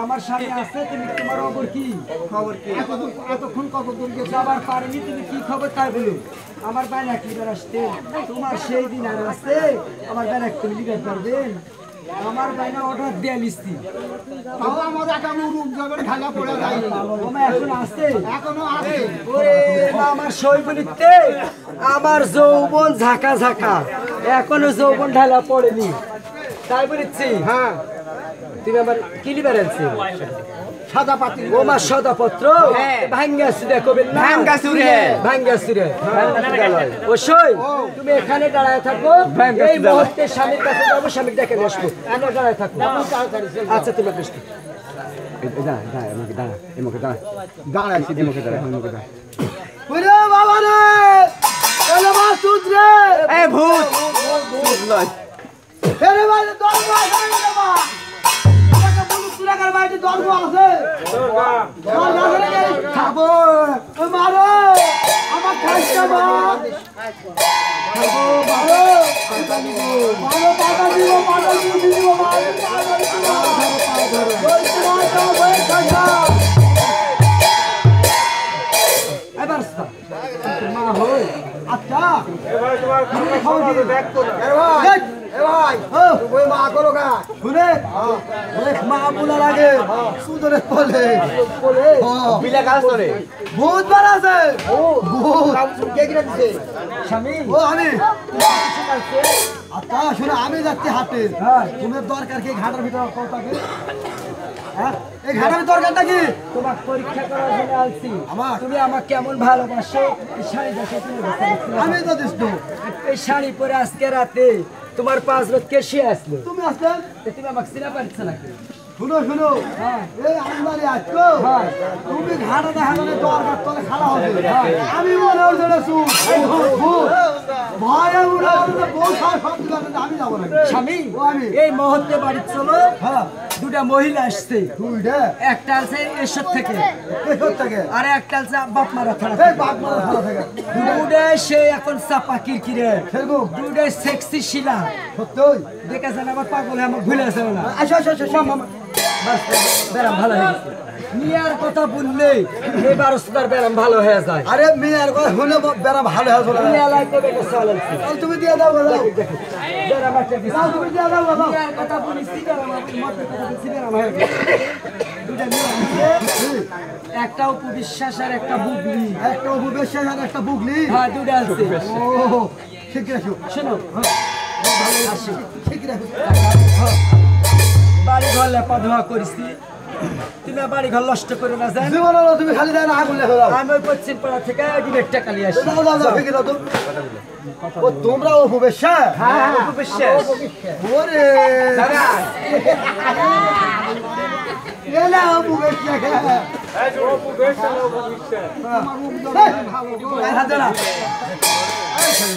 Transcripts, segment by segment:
আমার স্বামী আছে, তুমি তোমার খবর কি? এতক্ষণ কতক্ষণ গেছে আবার পারেনি, তুমি কি খবর তাই বলো। আমার বেলা কি আসতে তোমার সেই দিন আর আসতে আমার বেলা তুমি লিখতে পারবেন। আমার বাইনা অর্ডার দেয়া লিস্তি এখন আসতে আমার সই বলিতে আমার যৌবন ঝাঁকা ঝাঁকা এখনো যৌবন ঢালা পড়েনি তাই বলেছি। হ্যাঁ তুমি আমার কিলি বেড়াচ্ছি সাদা পাতি ও মা সাদা পত্র ভাঙ্গা সুরে কবে না ভাঙ্গা সুরে অবশ্যই তুমি এখানে দাঁড়ায় থাকো। এই মুহূর্তে স্বামীর কাছে যাবো, স্বামীর ডেকে আসবো, আমরা দাঁড়ায় থাকবো। আচ্ছা তুমি বৃষ্টি বাবা রে ভূত আমি যাচ্ছি হাটে, তোমার দরকার কি ঘাটের ভিতরে এই ঘাটের দরকারটা কি? তোমার পরীক্ষা করার জন্য আসছি। তুমি আমাকে কেমন ভালোবাসো আমি তো দিচ্ছ। এই শাড়ি পরে আজকে রাতে তোমার 5 রাত কেসে আসলো, তুমি আসলে তুমি আমাকে চিনা পারছো নাকি? শুনো শুনো, এই আমদানি আসছো, তুমি ঘাটে দেখা গেলে দরকার তোলে খালা হবে। আমি মনে হচ্ছে স্বামী এই মুহূর্তে বাড়ি চলো। দুটা মহিলা আসছে, একটা আছে এসব থেকে আর একটা আছে বাপ মারা থানা থেকে। দুটা সে এখন চাপা কিরকিরে, দুটা সেক্সি শিলা দেখেছেন আবার পাগল আমার ভুলে আছে না। ব্যারাম ভালো হয়ে গেছে, মিয়ার কথা বললে এবার তার ব্যারাম ভালো হয়ে যায়। আরে মিয়ার কথা হলে ব্যারাম ভালো হয়ে যায়। তুমি দিয়ে দাও তুমি দিয়ে দাও মিয়ার কথা বলিস একটা উপবিশ্বাস আর একটা বুগলি, একটা উপবিশ্বাস আর একটা বুগলি। হ্যাঁ দুটা আছে। ও ঠিক রাখো, শোনো ঠিক রাখো। বাড়ি ঘর লেপা ধোয়া করেছি, তুমি বাড়ি ঘর নষ্ট করে না যায়। তুমি খালি যায় না আগুন লেখা দাও। আমি ওই পশ্চিম পাড়া থেকে ডিরেক্টটা কালি আসি। তোমরা উপবিশ্বাস? হ্যাঁ উপবিশ্বাস। ওরে দাদা এলা উপবিশ্বাস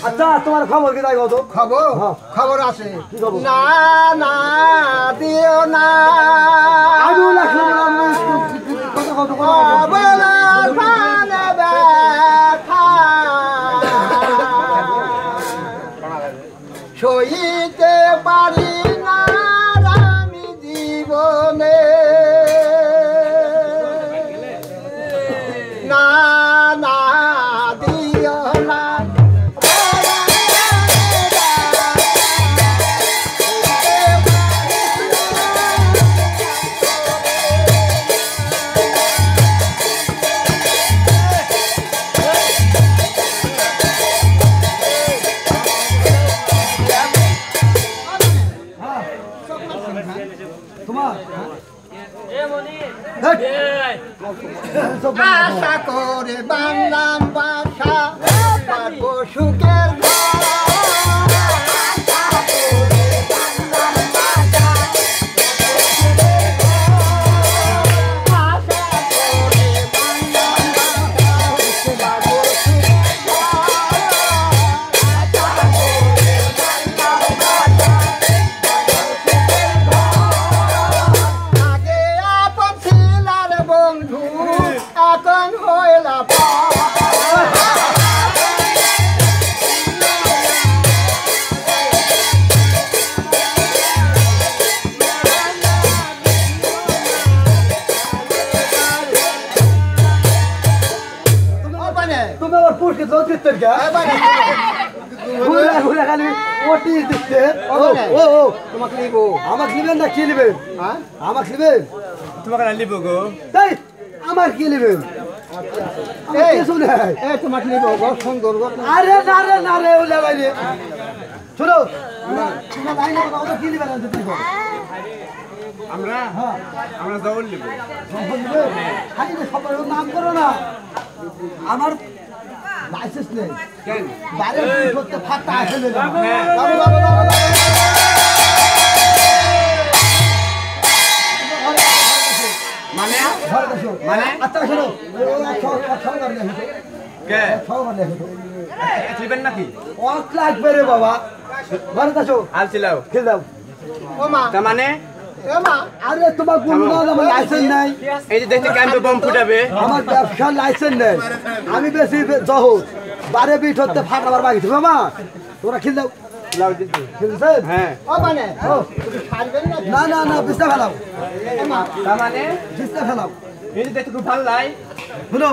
আচ্ছা তোমার খবর কি তাই কত? খবর খবর আছে না না দিও না সইতে পারি না আমি জীবনে না না দিও না। আশা করে বাংলাম বাসা সুখের এখন হইলা দিতে গা ঘুরে ঘুরে খালি ওটি দিতে ও তোমাকে নিব আমাকে নিবেন না কি নেবেন হ্যাঁ আমাকে নেবেন তোমাকে না নিব গো এই আমার কি নেবেন এই শুনে এই তোমাকে নিব গো সুন্দর গো আরে না রে ওলা বাইরে শুনো তোমরা লাইনে কথা কি নেবেন দিতে আমরা জবল নিব খালি সবার নাম করো না আমার লাইসেন্স নেই কেন বাইরে করতে ফাটা আসলে মানে মানে আচ্ছা শোনো কে আসবেন নাকি অক লাগবে রে বাবা ঘরে আসো আলছিলাও খেল দাও ও মা তার মানে আরে তোমার গুন্ডা আমার লাইসেন্স নাই এই যে দেখতে ক্যাম্পে বম ফুটাবে আমার ব্যবসার লাইসেন্স নেই আমি বেশি জহ বারে বিট হতে ফাটাবার বাকি তুমি মা তোরা খেল দাও খেলছেন হ্যাঁ ও মানে না বিস্তা ফেলাও তার মানে বিস্তা ফেলাও এই যে দেখতে খুব ভালো লাই শুনো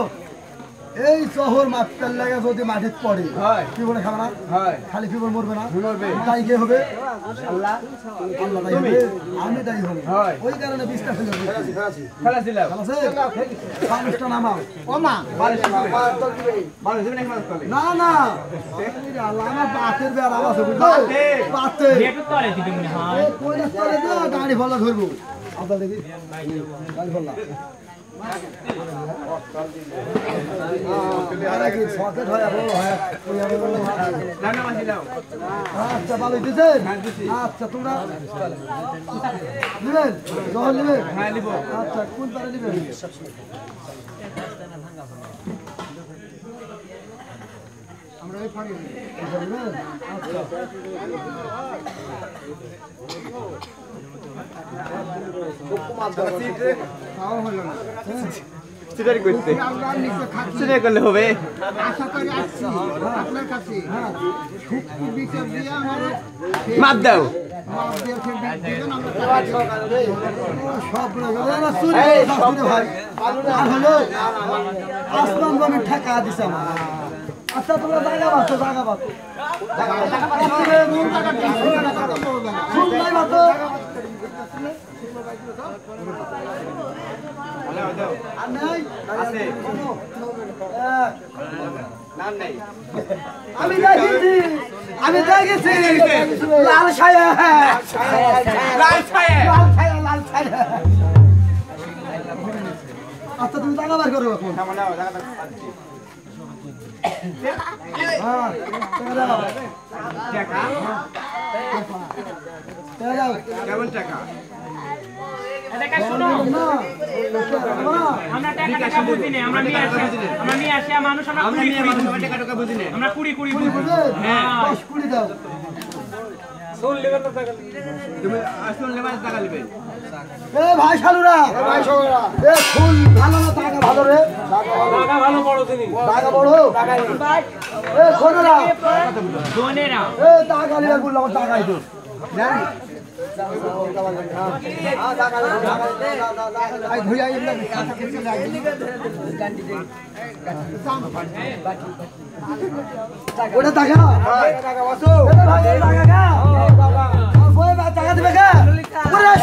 এই শহর মাঠটার লাগে যদি মাঠে পড়ে হয় কি বলে খাবে না হয় খালি কি বলে মরবে না মরবে তাই কে হবে আল্লাহ আল্লাহ তাই হবে আমি তাই হবে হয় ওই কারণে বিস্তা ফেলে খেলা ছিলাও মানুষটা নামাও ও মা মানুষ দিবেন এক মানুষ করে না আল্লাহ আমার বাতের বেড়া আছে বুঝলে বাতে কইনা চলে দে গাড়ি ফলা ধরবো আদা দেখি গাড়ি ফলা আচ্ছা ভালো দিচ্ছেন আচ্ছা তোমরা নেবেন জহর নেবেন আচ্ছা কোন তারা নেবেন আমরা এই ফাঁড়ি নেবেন আচ্ছা সিটারি করতে সিটারি করলে হবে আশা করি আসছি আপনার কাছে বিচার দিয়ে আমার মাপ দাও সব ভাই আর হলো আসলাম আমি ঠেকা দিছে আমার আচ্ছা তোমরা জায়গা বাঁচো আমি দেখেছি লাল ছায়া আচ্ছা তুমি টাকা বার করো এখন কেমন টাকা আমরা টাকা বুঝি না আমরা নিয়ে আসি মানুষ টাকা বুঝি না আমরা কুড়ি দাও এ ভাই শালুরা এ ফুল ভালো না টাকা ভালো রে টাকা ভালো বড় জিনিস টাকা বড় এ খোনেরা এ টাকা লিয়া বললাম টাকা আইতো জান ওটা টাকা টাকা দিবে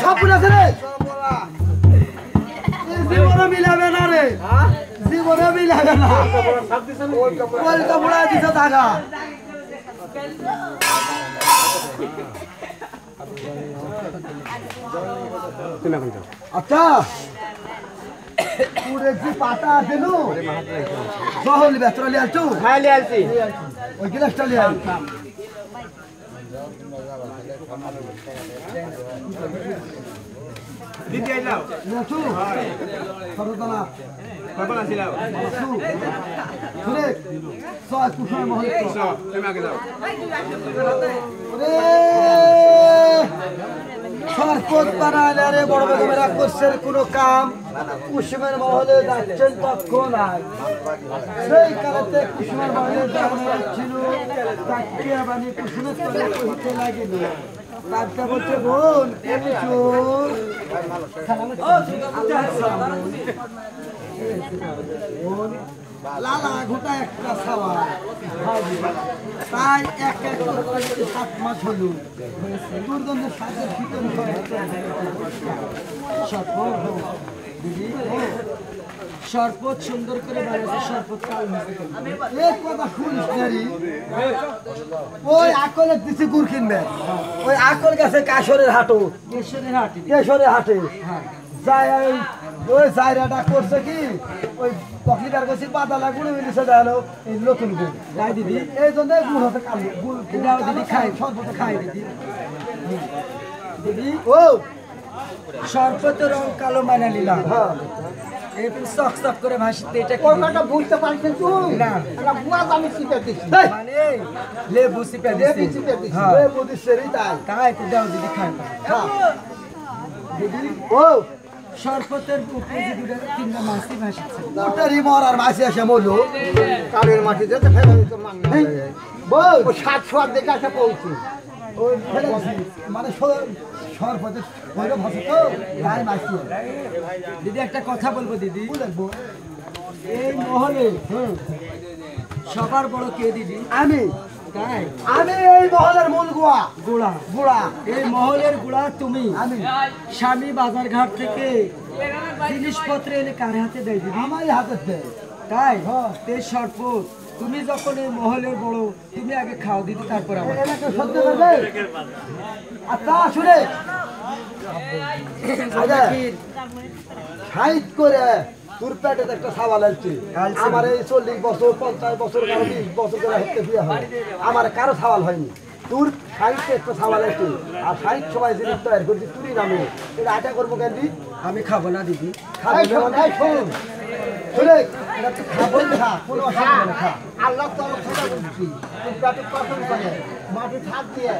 সব আছে রে জীবনে মিলাবে না রে জীবনে মিলাবে না কাপড়া দিছে টাকা আচ্ছা পুরে যে পাতা আছে নো জহল বেতরা লিয়াল তো হ্যাঁ লিয়ালছি ওই গ্লাসটা লিয়াল দিদি আইলাও নেছু সরদানা কখন আসিলাও শুনে সয় কুশল মহল তুমি আগে যাও ওরে সরপত বানালে রে বড় বেগমেরা করছেন কোনো কাম কুসুমের মহলে যাচ্ছেন তখন আর সেই কালেতে কুসুমের মহলে যাওয়া ছিল তাকে বানিয়ে কুসুমের তলে কহিতে লাগিল তারটা বলছে বোন বোন লালা ঘোটা একটা ছাওয়া তাই এক এক করে 7 মাস হলো দুর্গন্ধের সাথে শীতল শরবত সুন্দর করে বানাইছে শরবত কাল এক কথা শুনিস নারি ওই আকলের দিছে গুড় কিনবে ওই আকল গেছে কাশরের হাটও কেশরের হাটে যাই ওই জায়গাটা করছে কি ওই পকলিটার কাছে পাতালা গুঁড়ো মিলিছে জানো এই নতুন গুড় গাই দিদি এই জন্য গুড় হতে কালো গুড় এটাও দিদি খাই সর্বত খাই দিদি দিদি ও শরবতের রং কালো মানে নিলাম হ্যাঁ এরপর চক চক করে ভাসিতে এটা কি ওই দিদি? কথা বুঝতে পারছিস তুই না। এটা বুয়া আমি শিখে দিচ্ছি মানে লেবু চিপে দেবী দিছি শিখে দিচ্ছি হ্যাঁ ওই বুদ্ধি সেরি তাই তাই তো দাও দিদি খাই হ্যাঁ দিদি ও শরবতের উপরে যে দুটো তিনটা মাছই ভাসিচ্ছে ওটারই মরার মাসি আসে মরলো কালের মাটি যেতে ফেলে দিতে মাংনা বল ও 700 দেখে আসা পৌঁছি ওই ফেলে দিছি। মানে সরপতে ভৈরব হচ্ছে তো গায়ে মাসি দিদি একটা কথা বলবো দিদি বলবো এই মহলে সবার বড় কে দিদি আমি তাই আমি এই মহলের মূল গোয়া গোড়া গোড়া এই মহলের গোড়া তুমি আমি স্বামী বাজার ঘাট থেকে জিনিসপত্র এনে কার হাতে দেয় দিদি আমারই হাতে দে তাই তে শরবত তুমি যখন এই মহলের বড় তুমি আগে খাও দিদি তারপর আমার এলাকা সত্য করবে আচ্ছা শুনে সাইড করে তোর পেটে একটা সাবাল আসছে আমার এই 40 বছর 50 বছর কারো 20 বছর করে হতে বিয়ে হয় আমার কারো সাবাল হয়নি তোর সাইডে একটা সাবাল আসছে আর সাইড সবাই জিনিস তৈরি করছি তুই নামে এটা আটা করবো কেন আমি খাবো না দিদি খাবি শোন শুনে এটা তুই খাবো খা কোনো অসুবিধা নেই খা আল্লাহ তো আমার কথা বলছি তুই পেটে পছন্দ করে মাটি থাক দিয়ে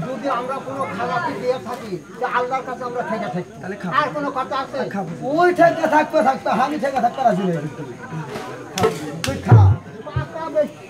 যদি আমরা কোনো খারাপি দিয়ে থাকি যে আল্লাহর কাছে আমরা ঠেকে থাকি তাহলে খাবো আর কোনো কথা আছে খাবো ওই ঠেকা থাকতে আমি ঠেকা থাকতে রাজি নেই তুই খা পাতা বেশি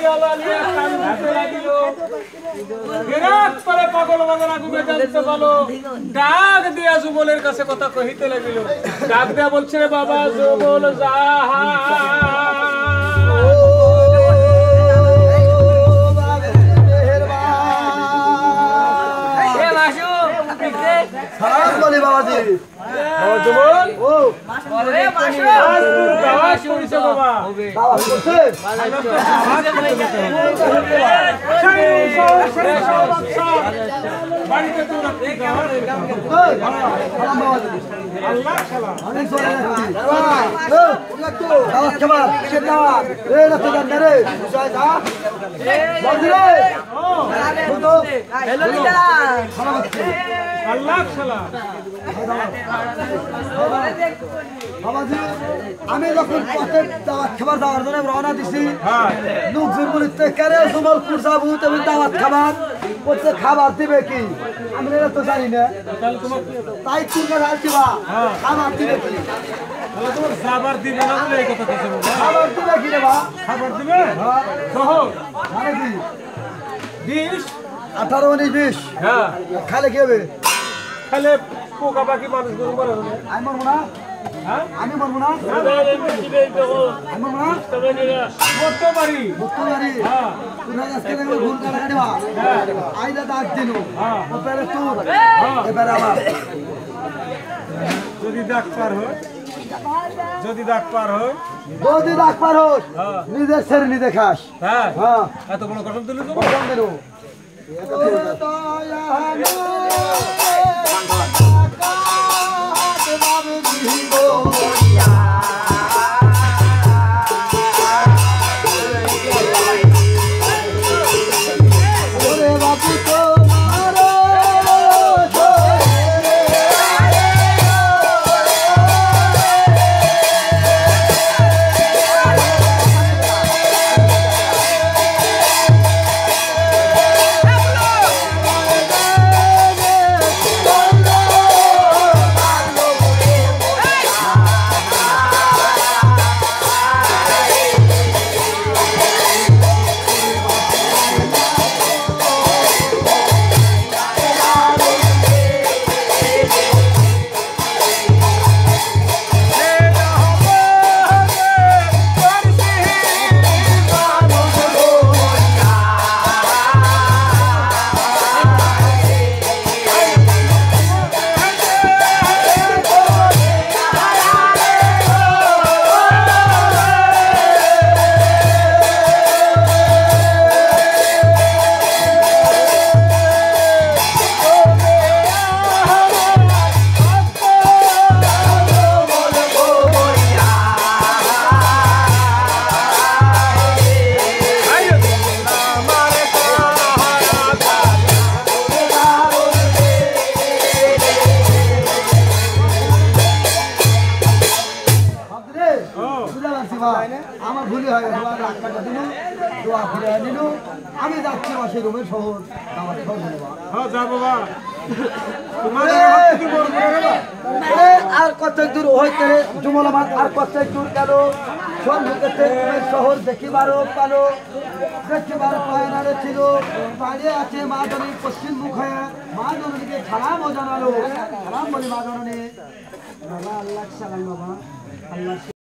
জ্বালালিয়া কান ধুতে লাগিল বিরাট করে পাগল বাগান আগুনে জ্বলতে পারলো ডাক দিয়া যুবলের কাছে কথা কহিতে লাগিল ডাক দিয়া বলছে রে বাবা যুবল যাহা সালাম বলি বাবাজি যুবল ও বাবা শুনছে বাবা বাবা বলছে বাড়িতে তো রাখতে যাও সালাম বাবাজি আল্লাহ খেলা অনেক জোরে রাখছি দাওয়াত খাবার কিসের দাওয়াত এ রাতে যান রে জয় দা বাবাজি রে তো হ্যালো লিডার সালাম হচ্ছে আল্লাহ খেলা বাবাজি আমি যখন পথে দাওয়াত খাবার যাওয়ার জন্য রওনা দিছি লোকজন বলিতে কারে জমালপুর যাবো তুমি দাওয়াত খাবার বলছে খাবার দিবে কি আমি এটা তো জানি না তাই তোর কাছে আসছি বা খাবার দিবে কি তাহলে তোমার খাবার দিবে না বলে এই কথা কইছে বাবা খাবার দিবে কি রে বা খাবার দিবে সহ মানে কি 20 18 19 20 হ্যাঁ খালে কি হবে খালে পোকা পাখি মানুষ গরু মারা হবে আমি মরবো না হ্যাঁ আমি মরবো না আমি মরবো না করতে পারি বুঝতে পারি তোর আজকে দেখবো ভুল কাটা কাটিবা আইলা ডাক দিল ওপরে তোর এবারে আমার যদি ডাক পার হয় যদি ডাক পার হয় যদি ডাক পার হোস নিজের ছেড়ে নিজে খাস হ্যাঁ হ্যাঁ এত কোনো কথা তুলি তো কখন দিল আমার ভুলি হয়ে গেছে রাগ কাটা দিল দোয়া ফিরে নিল আমি যাচ্ছি মাসে রুমের শহর আমার হ্যাঁ যা বাবা তোমার আর কত দূর হইতে জুমলাবাদ আর কত দূর গেল সম্মুখে শহর দেখিবারও পালো দেখিবার পায়নারে ছিল দাঁড়িয়ে আছে মা জনী পশ্চিম মুখ হয়ে মা জননীকে সালামও জানালো সালাম বলি মা জননী বাবা আল্লাহ সালাম বাবা আল্লাহ